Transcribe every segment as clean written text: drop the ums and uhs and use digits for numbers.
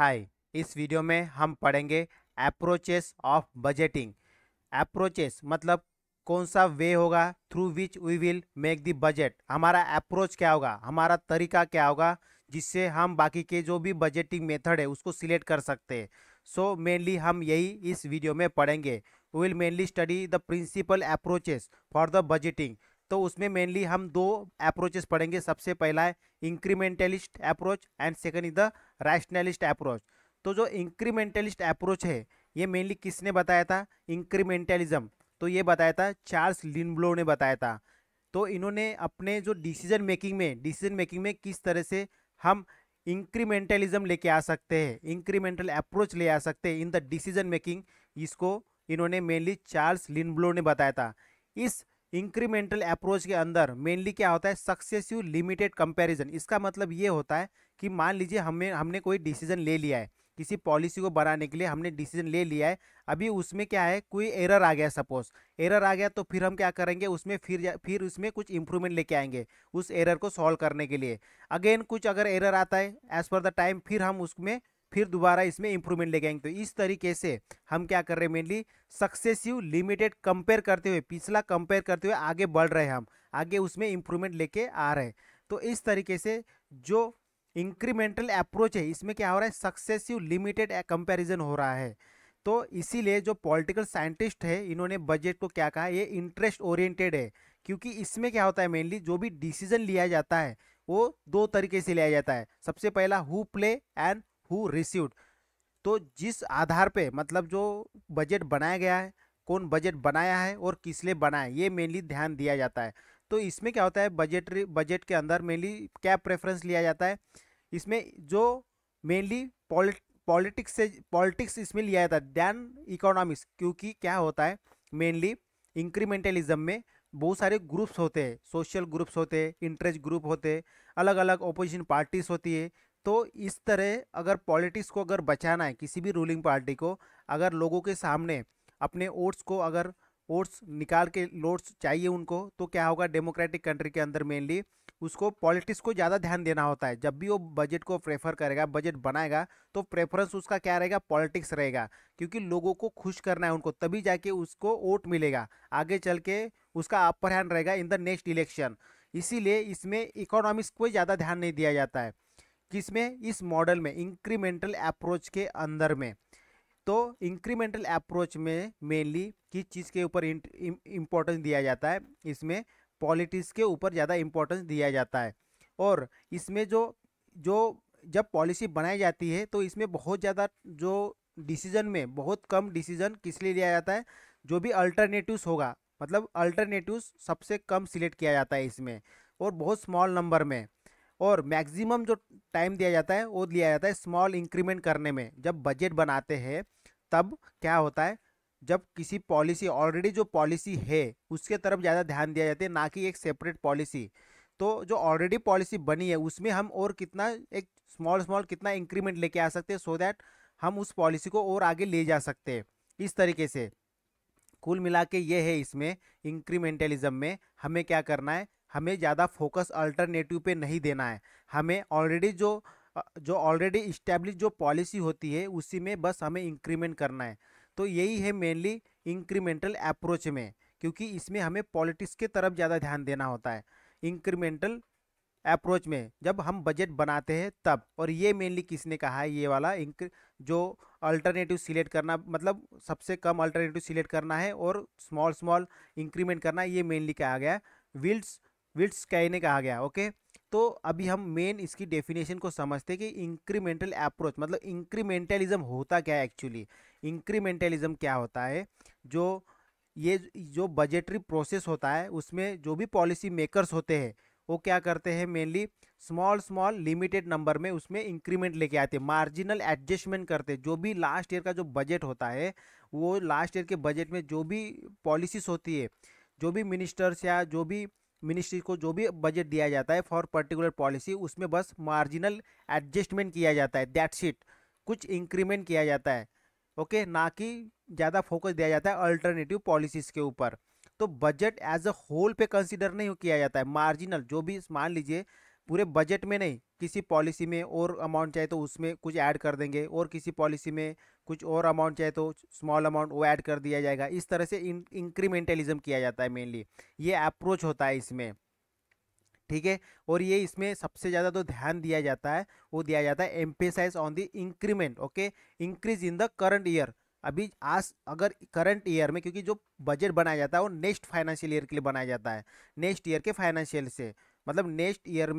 हाय। इस वीडियो में हम पढ़ेंगे अप्रोचेस ऑफ बजटिंग। अप्रोचेस मतलब कौन सा वे होगा through which we will make the budget. हमारा अप्रोच क्या होगा, हमारा तरीका क्या होगा जिससे हम बाकी के जो भी बजटिंग मेथड है उसको सिलेक्ट कर सकते हैं। सो मेनली हम यही इस वीडियो में पढ़ेंगे। We will mainly study the principal approaches for the budgeting. तो उसमें मेनली हम दो अप्रोचेस पढ़ेंगे। सबसे पहला है incrementalist approach and second is the rationalist approach. तो जो इंक्रीमेंटलिस्ट अप्रोच है ये मेनली किसने बताया था, इंक्रीमेंटलिज्म। तो ये बताया था चार्ल्स लिंडब्लो ने बताया था। तो इन्होंने अपने जो डिसीजन मेकिंग में किस तरह से हम इंक्रीमेंटलिज्म लेके आ सकते हैं, इंक्रीमेंटल अप्रोच ले आ सकते हैं इन द डिसीजन मेकिंग, इसको इन्होंने मेनली चार्ल्स लिंडब्लो ने बताया था। इस इंक्रीमेंटल अप्रोच के अंदर मेनली क्या होता है, सक्सेसिव लिमिटेड कंपैरिजन। इसका मतलब ये होता है कि मान लीजिए हमने कोई डिसीजन ले लिया है, किसी पॉलिसी को बनाने के लिए हमने डिसीजन ले लिया है। अभी उसमें क्या है, कोई एरर आ गया, सपोज एरर आ गया, तो फिर हम क्या करेंगे उसमें, फिर उसमें कुछ इंप्रूवमेंट लेके आएंगे उस एरर को सॉल्व करने के लिए। अगेन कुछ अगर एरर आता है एज पर द टाइम, फिर हम उसमें फिर दोबारा इसमें इंप्रूवमेंट लेके आएंगे। तो इस तरीके से हम क्या कर रहे हैं, मेनली सक्सेसिव लिमिटेड कंपेयर करते हुए, पिछला कंपेयर करते हुए आगे बढ़ रहे हैं, हम आगे उसमें इंप्रूवमेंट लेके आ रहे हैं। तो इस तरीके से जो इंक्रीमेंटल अप्रोच है इसमें क्या हो रहा है, सक्सेसिव लिमिटेड कंपैरिजन हो रहा है। तो इसीलिए जो पॉलिटिकल साइंटिस्ट है इन्होंने बजट को क्या कहा, ये इंटरेस्ट ओरिएंटेड है। क्योंकि इसमें क्या होता है, मेनली जो भी डिसीजन लिया जाता है वो दो तरीके से लिया जाता है। सबसे पहला who play and who received. तो जिस आधार पे, मतलब जो बजट बनाया गया है, कौन बजट बनाया है और किस लिए बनाया, ये मेनली ध्यान दिया जाता है। तो इसमें क्या होता है, बजट के अंदर मेनली क्या प्रेफरेंस लिया जाता है, इसमें जो मेनली पॉलिटिक्स इसमें लिया जाता है दैन इकोनॉमिक्स। क्योंकि क्या होता है, मेनली इंक्रीमेंटलिज्म में बहुत सारे ग्रुप्स होते हैं, सोशल ग्रुप्स होते हैं, इंटरेस्ट ग्रुप होते हैं, अलग अलग ओपोजिशन पार्टीज होती है। तो इस तरह अगर पॉलिटिक्स को अगर बचाना है, किसी भी रूलिंग पार्टी को अगर लोगों के सामने अपने वोट्स को, अगर वोट्स निकाल के वोट्स चाहिए उनको, तो क्या होगा, डेमोक्रेटिक कंट्री के अंदर मेनली उसको पॉलिटिक्स को ज़्यादा ध्यान देना होता है। जब भी वो बजट को प्रेफर करेगा, बजट बनाएगा, तो प्रेफरेंस उसका क्या रहेगा, पॉलिटिक्स रहेगा। क्योंकि लोगों को खुश करना है उनको, तभी जाके उसको वोट मिलेगा, आगे चल के उसका अपर हैंड रहेगा इन द नेक्स्ट इलेक्शन। इसीलिए इसमें इकोनॉमिक्स को ज़्यादा ध्यान नहीं दिया जाता है, किसमें, इस मॉडल में, इंक्रीमेंटल अप्रोच के अंदर में। तो इंक्रीमेंटल अप्रोच में मेनली किस चीज़ के ऊपर इम्पोर्टेंस दिया जाता है, इसमें पॉलिटिक्स के ऊपर ज़्यादा इम्पोर्टेंस दिया जाता है। और इसमें जो जो जब पॉलिसी बनाई जाती है तो इसमें बहुत ज़्यादा जो डिसीजन में बहुत कम डिसीजन किस लिए लिया जाता है, जो भी अल्टरनेटिव्स होगा, मतलब अल्टरनेटिव्स सबसे कम सिलेक्ट किया जाता है इसमें, और बहुत स्मॉल नंबर में। और मैक्सिमम जो टाइम दिया जाता है वो दिया जाता है स्मॉल इंक्रीमेंट करने में। जब बजट बनाते हैं तब क्या होता है, जब किसी पॉलिसी, ऑलरेडी जो पॉलिसी है उसके तरफ ज़्यादा ध्यान दिया जाता है, ना कि एक सेपरेट पॉलिसी। तो जो ऑलरेडी पॉलिसी बनी है उसमें हम और कितना, एक स्मॉल स्मॉल कितना इंक्रीमेंट लेके आ सकते हैं, सो दैट हम उस पॉलिसी को और आगे ले जा सकते हैं। इस तरीके से कुल मिला के ये है, इसमें इंक्रीमेंटलिज्म में हमें क्या करना है, हमें ज़्यादा फोकस अल्टरनेटिव पे नहीं देना है। हमें ऑलरेडी जो ऑलरेडी इस्टेब्लिश जो पॉलिसी होती है उसी में बस हमें इंक्रीमेंट करना है। तो यही है मेनली इंक्रीमेंटल अप्रोच में, क्योंकि इसमें हमें पॉलिटिक्स के तरफ ज़्यादा ध्यान देना होता है इंक्रीमेंटल अप्रोच में, जब हम बजट बनाते हैं तब। और ये मेनली किसने कहा है, ये वाला जो अल्टरनेटिव सिलेक्ट करना, मतलब सबसे कम अल्टरनेटिव सिलेक्ट करना है और स्मॉल स्मॉल इंक्रीमेंट करना है, ये मेनली कहा गया, विल्स विल्स स्काई ने कहा गया। ओके। तो अभी हम मेन इसकी डेफिनेशन को समझते हैं कि इंक्रीमेंटल अप्रोच मतलब इंक्रीमेंटलिज्म होता क्या है एक्चुअली। इंक्रीमेंटलिज्म क्या होता है, जो ये जो बजटरी प्रोसेस होता है उसमें जो भी पॉलिसी मेकर्स होते हैं वो क्या करते हैं, mainly small small limited number में उसमें इंक्रीमेंट लेके आते हैं, मार्जिनल एडजस्टमेंट करते हैं। जो भी लास्ट ईयर का जो बजट होता है, वो लास्ट ईयर के बजट में जो भी पॉलिसीज होती है, जो भी मिनिस्टर्स या जो भी मिनिस्ट्री को जो भी बजट दिया जाता है फॉर पर्टिकुलर पॉलिसी, उसमें बस मार्जिनल एडजस्टमेंट किया जाता है, दैट्स इट। कुछ इंक्रीमेंट किया जाता है, ओके, ना कि ज़्यादा फोकस दिया जाता है अल्टरनेटिव पॉलिसीज़ के ऊपर। तो बजट एज अ होल पे कंसीडर नहीं किया जाता है, मार्जिनल जो भी, मान लीजिए पूरे बजट में नहीं, किसी पॉलिसी में और अमाउंट चाहिए तो उसमें कुछ ऐड कर देंगे, और किसी पॉलिसी में कुछ और अमाउंट चाहिए तो स्मॉल अमाउंट वो ऐड कर दिया जाएगा। इस तरह से इंक्रीमेंटलिज्म किया जाता है मेनली, ये अप्रोच होता है इसमें, ठीक है। और ये इसमें सबसे ज़्यादा तो ध्यान दिया जाता है, वो दिया जाता है emphasize on the increment, okay, increase in the current year. अभी आज अगर करंट ईयर में, क्योंकि जो बजट बनाया जाता है वो नेक्स्ट फाइनेंशियल ईयर के लिए बनाया जाता है, नेक्स्ट ईयर के फाइनेंशियल से, मतलब नेक्स्ट ईयर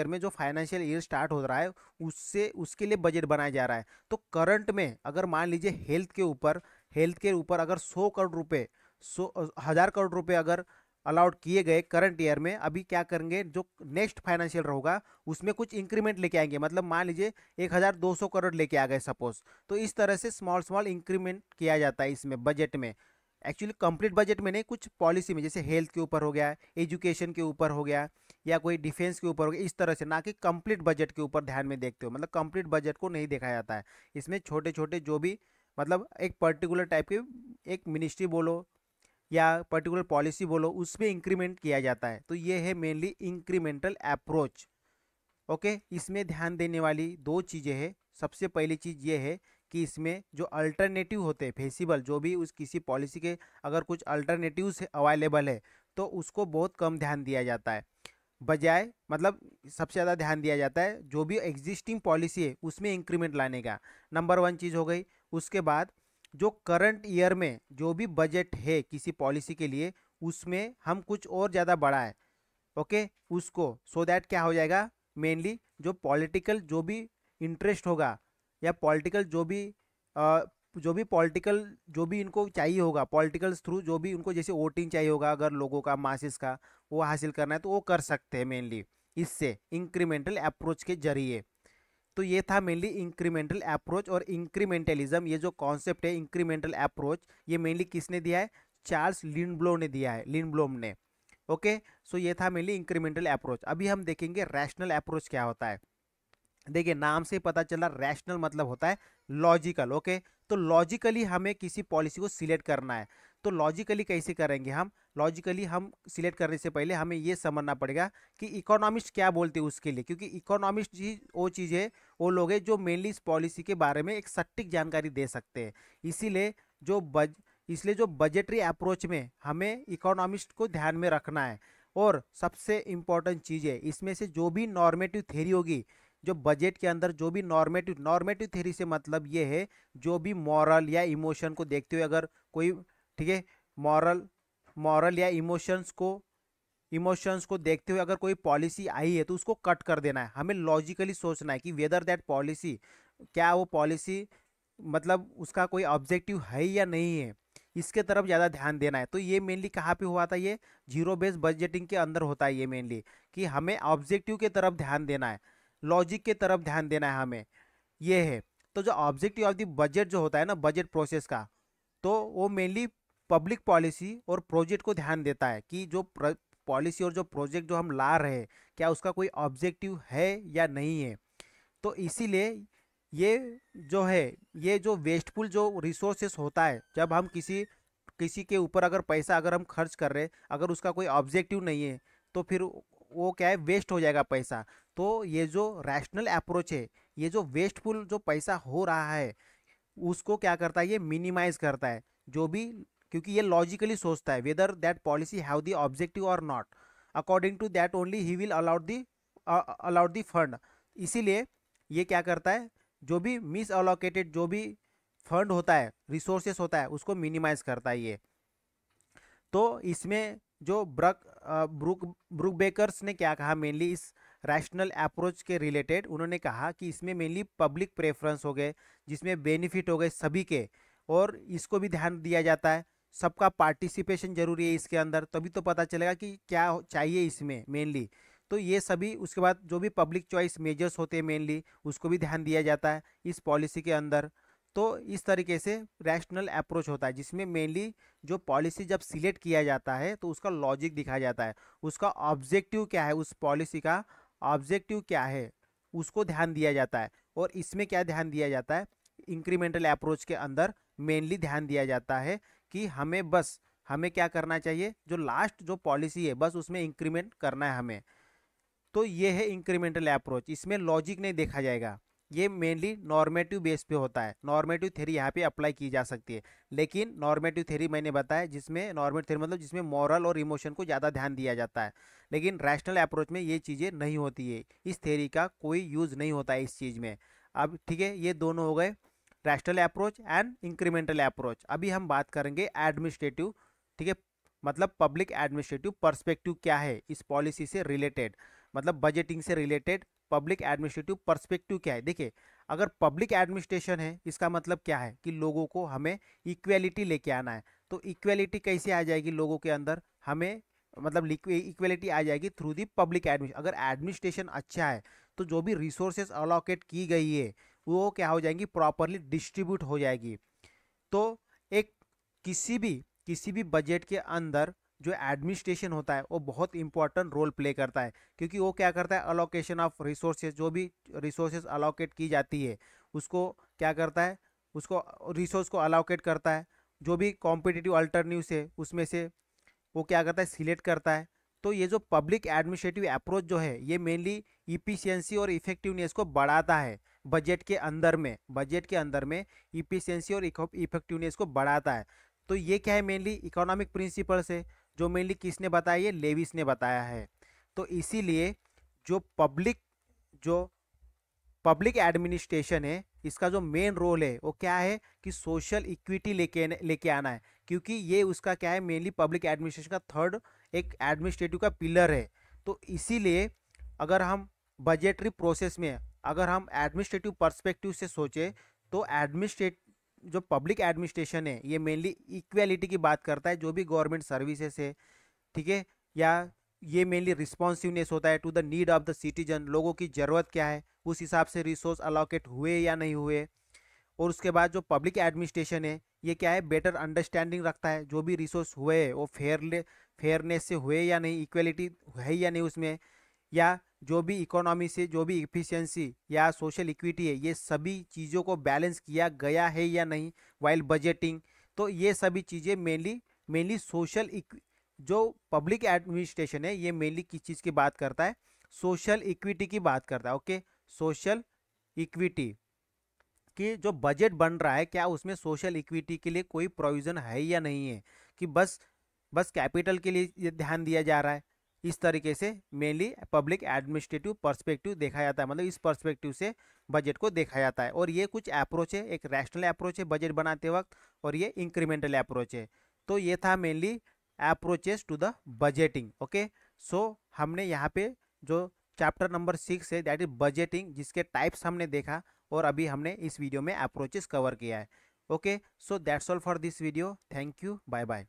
में जो फाइनेंशियल ईयर स्टार्ट हो रहा है उससे, उसके लिए बजट बनाया जा रहा है। तो करंट में अगर मान लीजिए हेल्थ के ऊपर अगर 100 करोड़ रुपए, 1000 करोड़ रुपए अगर अलाउड किए गए करंट ईयर में, अभी क्या करेंगे, जो नेक्स्ट फाइनेंशियल होगा उसमें कुछ इंक्रीमेंट लेके आएंगे, मतलब मान लीजिए 1200 करोड़ लेके आ गए सपोज। तो इस तरह से स्मॉल स्मॉल इंक्रीमेंट किया जाता है इसमें बजट में, एक्चुअली कंप्लीट बजट में नहीं, कुछ पॉलिसी में, जैसे हेल्थ के ऊपर हो गया, एजुकेशन के ऊपर हो गया, या कोई डिफेंस के ऊपर हो गया, इस तरह से, ना कि कंप्लीट बजट के ऊपर ध्यान में देखते हो, मतलब कंप्लीट बजट को नहीं देखा जाता है इसमें। छोटे छोटे जो भी, मतलब एक पर्टिकुलर टाइप के, एक मिनिस्ट्री बोलो या पर्टिकुलर पॉलिसी बोलो, उसमें इंक्रीमेंट किया जाता है। तो ये है मेनली इंक्रीमेंटल अप्रोच, ओके। इसमें ध्यान देने वाली दो चीज़ें हैं। सबसे पहली चीज़ ये है कि इसमें जो अल्टरनेटिव होते हैं फेसिबल, जो भी उस किसी पॉलिसी के अगर कुछ अल्टरनेटिव्स अवेलेबल है तो उसको बहुत कम ध्यान दिया जाता है, बजाय, मतलब सबसे ज़्यादा ध्यान दिया जाता है जो भी एग्जिस्टिंग पॉलिसी है उसमें इंक्रीमेंट लाने का। नंबर वन चीज़ हो गई। उसके बाद जो करंट ईयर में जो भी बजट है किसी पॉलिसी के लिए, उसमें हम कुछ और ज़्यादा बढ़ाएं, ओके, उसको, सो दैट क्या हो जाएगा, मेनली जो पॉलिटिकल जो भी इंटरेस्ट होगा, या पॉलिटिकल जो भी इनको चाहिए होगा, पॉलिटिकल थ्रू जो भी उनको जैसे वोटिंग चाहिए होगा, अगर लोगों का, मासिस का, वो हासिल करना है तो वो कर सकते हैं मेनली इससे, इंक्रीमेंटल अप्रोच के जरिए। तो ये था मेनली इंक्रीमेंटल अप्रोच और इंक्रीमेंटलिज्म। ये जो कॉन्सेप्ट है इंक्रीमेंटल अप्रोच, ये मेनली किसने दिया है, चार्ल्स लिंडब्लो ने दिया है, लिंडब्लोम ने, ओके। सो ये था मेनली इंक्रीमेंटल अप्रोच। अभी हम देखेंगे रैशनल अप्रोच क्या होता है। देखिए नाम से पता चला, रैशनल मतलब होता है लॉजिकल, ओके। तो लॉजिकली हमें किसी पॉलिसी को सिलेक्ट करना है। तो लॉजिकली कैसे करेंगे हम, लॉजिकली हम सिलेक्ट करने से पहले हमें ये समझना पड़ेगा कि इकोनॉमिस्ट क्या बोलते हैं उसके लिए, क्योंकि इकोनॉमिस्ट जी वो चीज़ है, वो लोग हैं जो मेनली इस पॉलिसी के बारे में एक सटीक जानकारी दे सकते हैं। इसीलिए जो बज इसलिए जो बजटरी अप्रोच में हमें इकोनॉमिस्ट को ध्यान में रखना है। और सबसे इम्पॉर्टेंट चीज़ है इसमें से, जो भी नॉर्मेटिव थ्योरी होगी, जो बजट के अंदर जो भी नॉर्मेटिव थ्योरी से मतलब ये है, जो भी मॉरल या इमोशन को देखते हुए अगर कोई, ठीक है, मॉरल या इमोशंस को देखते हुए अगर कोई पॉलिसी आई है तो उसको कट कर देना है। हमें लॉजिकली सोचना है कि वेदर दैट पॉलिसी, क्या वो पॉलिसी, मतलब उसका कोई ऑब्जेक्टिव है या नहीं है, इसके तरफ ज़्यादा ध्यान देना है। तो ये मेनली कहाँ पे हुआ था, ये जीरो बेस बजटिंग के अंदर होता है ये मेनली, कि हमें ऑब्जेक्टिव के तरफ ध्यान देना है, लॉजिक के तरफ ध्यान देना है हमें, ये है। तो जो ऑब्जेक्टिव ऑफ द बजट जो होता है ना, बजट प्रोसेस का, तो वो मेनली पब्लिक पॉलिसी और प्रोजेक्ट को ध्यान देता है कि जो पॉलिसी और जो प्रोजेक्ट जो हम ला रहे हैं, क्या उसका कोई ऑब्जेक्टिव है या नहीं है। तो इसीलिए ये जो है, ये जो वेस्टफुल जो रिसोर्सेस होता है, जब हम किसी किसी के ऊपर अगर पैसा अगर हम खर्च कर रहे हैं, अगर उसका कोई ऑब्जेक्टिव नहीं है, तो फिर वो क्या है, वेस्ट हो जाएगा पैसा। तो ये जो रैशनल अप्रोच है, ये जो वेस्टफुल जो पैसा हो रहा है उसको क्या करता है, ये मिनिमाइज करता है, जो भी, क्योंकि ये लॉजिकली सोचता है whether that policy have the objective और not, according to that only he will allowed the fund. इसीलिए ये क्या करता है, जो भी मिस अलोकेटेड जो भी फंड होता है, रिसोर्सेस होता है, उसको मिनिमाइज करता है ये। तो इसमें जो ब्रुक बेकर्स ने क्या कहा मेनली इस रैशनल अप्रोच के रिलेटेड, उन्होंने कहा कि इसमें मेनली पब्लिक प्रेफरेंस हो गए, जिसमें बेनिफिट हो गए सभी के, और इसको भी ध्यान दिया जाता है, सबका पार्टिसिपेशन जरूरी है इसके अंदर, तभी तो पता चलेगा कि क्या चाहिए इसमें मेनली। तो ये सभी, उसके बाद जो भी पब्लिक चॉइस मेजर्स होते हैं मेनली, उसको भी ध्यान दिया जाता है इस पॉलिसी के अंदर। तो इस तरीके से रैशनल अप्रोच होता है, जिसमें मेनली जो पॉलिसी जब सिलेक्ट किया जाता है तो उसका लॉजिक दिखाया जाता है, उसका ऑब्जेक्टिव क्या है, उस पॉलिसी का ऑब्जेक्टिव क्या है, उसको ध्यान दिया जाता है। और इसमें क्या ध्यान दिया जाता है, इंक्रीमेंटल अप्रोच के अंदर मेनली ध्यान दिया जाता है कि हमें क्या करना चाहिए, जो लास्ट जो पॉलिसी है बस उसमें इंक्रीमेंट करना है हमें। तो ये है इंक्रीमेंटल अप्रोच, इसमें लॉजिक नहीं देखा जाएगा, ये मेनली नॉर्मेटिव बेस पे होता है। नॉर्मेटिव थ्योरी यहाँ पे अप्लाई की जा सकती है, लेकिन नॉर्मेटिव थ्योरी मैंने बताया जिसमें नॉर्मेटिव थ्योरी मतलब जिसमें मॉरल और इमोशन को ज़्यादा ध्यान दिया जाता है, लेकिन रैशनल अप्रोच में ये चीज़ें नहीं होती है, इस थ्योरी का कोई यूज़ नहीं होता है इस चीज़ में। अब ठीक है, ये दोनों हो गए rational approach and incremental approach. अभी हम बात करेंगे एडमिनिस्ट्रेटिव, ठीक है, मतलब पब्लिक एडमिनिस्ट्रेटिव पर्सपेक्टिव क्या है इस पॉलिसी से रिलेटेड, मतलब बजटिंग से रिलेटेड पब्लिक एडमिनिस्ट्रेटिव पर्सपेक्टिव क्या है। देखिए, अगर पब्लिक एडमिनिस्ट्रेशन है इसका मतलब क्या है कि लोगों को हमें इक्वेलिटी लेके आना है। तो इक्वेलिटी कैसे आ जाएगी लोगों के अंदर, हमें मतलब इक्वेलिटी आ जाएगी थ्रू दी पब्लिक एडमिनिस्ट्रेशन। अगर एडमिनिस्ट्रेशन अच्छा है तो जो भी रिसोर्सेज अलोकेट की गई है वो क्या हो जाएंगी, प्रॉपरली डिस्ट्रीब्यूट हो जाएगी। तो एक किसी भी बजट के अंदर जो एडमिनिस्ट्रेशन होता है वो बहुत इंपॉर्टेंट रोल प्ले करता है, क्योंकि वो क्या करता है, अलोकेशन ऑफ रिसोर्सेज, जो भी रिसोर्सेज अलोकेट की जाती है उसको क्या करता है, उसको रिसोर्स को अलोकेट करता है, जो भी कॉम्पिटिटिव अल्टरनेटिव्स है उसमें से वो क्या करता है, सिलेक्ट करता है। तो ये जो पब्लिक एडमिनिस्ट्रेटिव अप्रोच जो है ये मेनली इफिशियंसी और इफेक्टिवनेस को बढ़ाता है। बजट के अंदर में इफिशियंसी और इफेक्टिवनेस को बढ़ाता है। तो ये क्या है, मेनली इकोनॉमिक प्रिंसिपल्स है, जो मेनली किसने बताया, ये लेविस ने बताया है। तो इसीलिए जो जो पब्लिक एडमिनिस्ट्रेशन है इसका जो मेन रोल है वो क्या है कि सोशल इक्विटी लेके आना है, क्योंकि ये उसका क्या है, मेनली पब्लिक एडमिनिस्ट्रेशन का थर्ड एक एडमिनिस्ट्रेटिव का पिलर है। तो इसीलिए अगर हम बजटरी प्रोसेस में अगर हम एडमिनिस्ट्रेटिव पर्सपेक्टिव से सोचे तो एडमिनिस्ट्रेट जो पब्लिक एडमिनिस्ट्रेशन है ये मेनली इक्वेलिटी की बात करता है, जो भी गवर्नमेंट सर्विसेज है, ठीक है, या ये मेनली रिस्पॉन्सिवनेस होता है to the need of the citizen, लोगों की ज़रूरत क्या है उस हिसाब से रिसोर्स अलोकेट हुए या नहीं हुए। और उसके बाद जो पब्लिक एडमिनिस्ट्रेशन है ये क्या है, बेटर अंडरस्टैंडिंग रखता है, जो भी रिसोर्स हुए वो फेयरनेस से हुए या नहीं, इक्वेलिटी है या नहीं उसमें, या जो भी इकोनॉमी से जो भी इफिशियंसी या सोशल इक्विटी है ये सभी चीज़ों को बैलेंस किया गया है या नहीं वाइल बजटिंग। तो ये सभी चीज़ें मेनली जो पब्लिक एडमिनिस्ट्रेशन है ये मेनली किस चीज़ की बात करता है, सोशल इक्विटी की बात करता है। ओके, सोशल इक्विटी कि जो बजट बन रहा है क्या उसमें सोशल इक्विटी के लिए कोई प्रोविज़न है या नहीं है, कि बस बस कैपिटल के लिए ये ध्यान दिया जा रहा है। इस तरीके से मेनली पब्लिक एडमिनिस्ट्रेटिव पर्सपेक्टिव देखा जाता है, मतलब इस पर्सपेक्टिव से बजट को देखा जाता है। और ये कुछ अप्रोच है, एक रैशनल अप्रोच है बजट बनाते वक्त और ये इंक्रीमेंटल अप्रोच है। तो ये था mainly approaches to the budgeting. Okay, so हमने यहाँ पे जो चैप्टर नंबर 6 है दैट इज बजटिंग, जिसके टाइप्स हमने देखा और अभी हमने इस वीडियो में अप्रोचेस कवर किया है। Okay, so that's all for this video, thank you, bye bye.